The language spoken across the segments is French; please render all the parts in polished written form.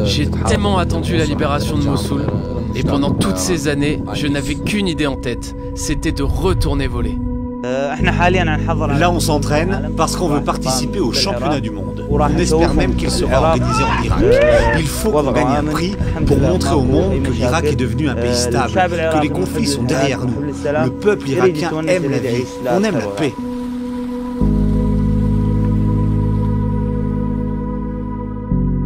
J'ai tellement attendu la libération de Mossoul, et pendant toutes ces années, je n'avais qu'une idée en tête, c'était de retourner voler. Là, on s'entraîne parce qu'on veut participer au championnat du monde. On espère même qu'il sera organisé en Irak. Il faut qu'on gagne un prix pour montrer au monde que l'Irak est devenu un pays stable, que les conflits sont derrière nous. Le peuple irakien aime la vie, on aime la paix.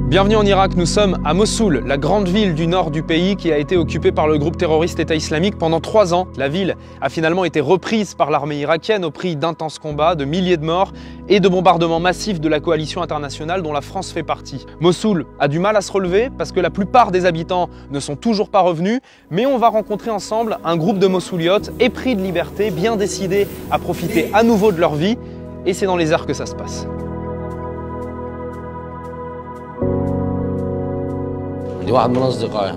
Bienvenue en Irak, nous sommes à Mossoul, la grande ville du nord du pays qui a été occupée par le groupe terroriste État islamique pendant 3 ans. La ville a finalement été reprise par l'armée irakienne au prix d'intenses combats, de milliers de morts et de bombardements massifs de la coalition internationale dont la France fait partie. Mossoul a du mal à se relever parce que la plupart des habitants ne sont toujours pas revenus, mais on va rencontrer ensemble un groupe de Mossouliotes épris de liberté, bien décidés à profiter à nouveau de leur vie, et c'est dans les airs que ça se passe.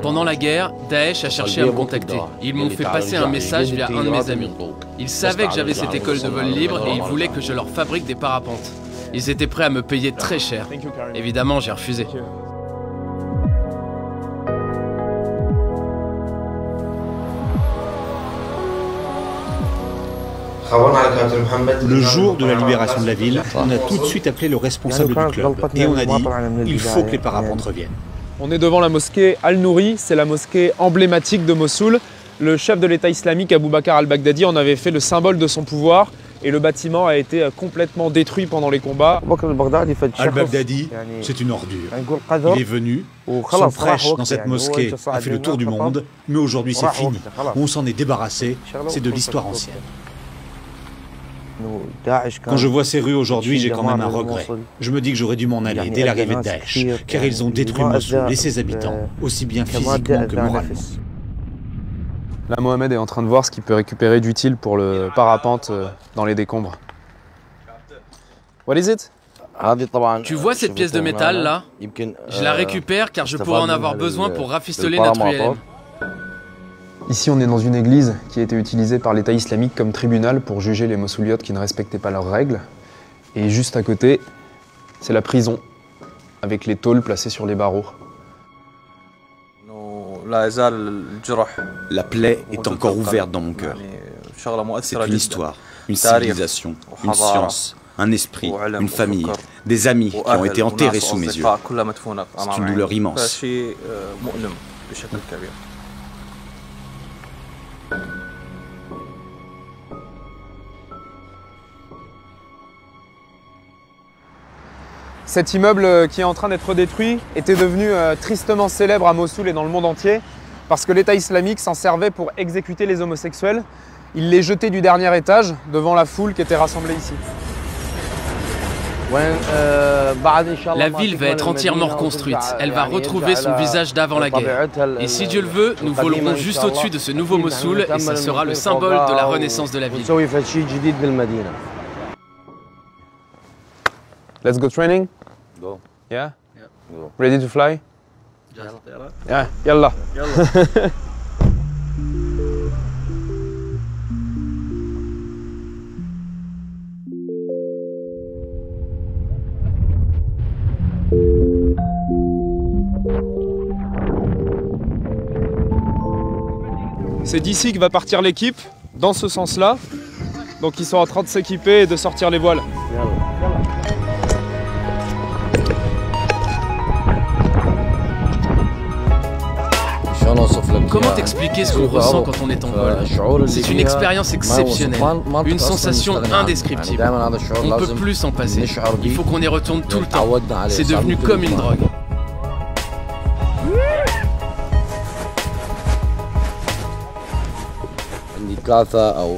Pendant la guerre, Daesh a cherché à me contacter. Ils m'ont fait passer un message via un de mes amis. Ils savaient que j'avais cette école de vol libre et ils voulaient que je leur fabrique des parapentes. Ils étaient prêts à me payer très cher. Évidemment, j'ai refusé. Le jour de la libération de la ville, on a tout de suite appelé le responsable du club et on a dit « il faut que les parapentes reviennent ». On est devant la mosquée Al-Nouri, c'est la mosquée emblématique de Mossoul. Le chef de l'État islamique, Abou Bakr al-Baghdadi, en avait fait le symbole de son pouvoir et le bâtiment a été complètement détruit pendant les combats. Al-Baghdadi, c'est une ordure. Il est venu, son fraîche dans cette mosquée a fait le tour du monde, mais aujourd'hui c'est fini. On s'en est débarrassé, c'est de l'histoire ancienne. Quand je vois ces rues aujourd'hui, j'ai quand même un regret. Je me dis que j'aurais dû m'en aller dès l'arrivée de Daesh, car ils ont détruit Mossoul et ses habitants, aussi bien physiquement que moralement. Là, Mohamed est en train de voir ce qu'il peut récupérer d'utile pour le parapente dans les décombres. What is it? Tu vois cette pièce de métal là? Je la récupère car je pourrais en avoir besoin pour rafistoler notre ULM. Ici, on est dans une église qui a été utilisée par l'État islamique comme tribunal pour juger les Mossouliotes qui ne respectaient pas leurs règles. Et juste à côté, c'est la prison, avec les tôles placées sur les barreaux. La plaie est encore ouverte dans mon cœur. C'est une histoire, une civilisation, une science, un esprit, une famille, des amis qui ont été enterrés sous mes yeux. C'est une douleur immense. Cet immeuble qui est en train d'être détruit était devenu tristement célèbre à Mossoul et dans le monde entier parce que l'État islamique s'en servait pour exécuter les homosexuels. Il les jetait du dernier étage devant la foule qui était rassemblée ici. La ville va être entièrement reconstruite. Elle va retrouver son visage d'avant la guerre. Et si Dieu le veut, nous volerons juste au-dessus de ce nouveau Mossoul et ça sera le symbole de la renaissance de la ville. Let's go training? Go. Yeah? Go. Ready to fly? Yeah, yallah. C'est d'ici que va partir l'équipe, dans ce sens-là. Donc ils sont en train de s'équiper et de sortir les voiles. Comment t'expliquer ce qu'on ressent quand on est en vol? C'est une expérience exceptionnelle, une sensation indescriptible. On ne peut plus s'en passer. Il faut qu'on y retourne tout le temps. C'est devenu comme une drogue.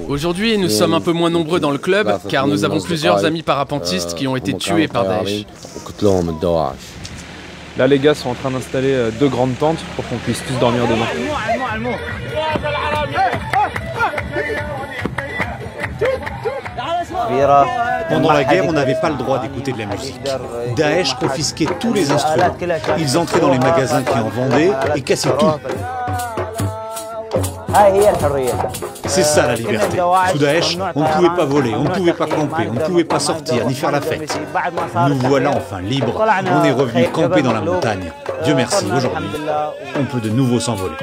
Aujourd'hui, nous sommes un peu moins nombreux dans le club car nous avons plusieurs amis parapentistes qui ont été tués par Daesh. Là, les gars sont en train d'installer 2 grandes tentes pour qu'on puisse tous dormir dedans. Pendant la guerre, on n'avait pas le droit d'écouter de la musique. Daesh confisquait tous les instruments. Ils entraient dans les magasins qui en vendaient et cassaient tout. C'est ça la liberté. Sous Daesh, on ne pouvait pas voler, on ne pouvait pas camper, on ne pouvait pas sortir ni faire la fête. Nous voilà enfin libres, on est revenu camper dans la montagne. Dieu merci, aujourd'hui, on peut de nouveau s'envoler.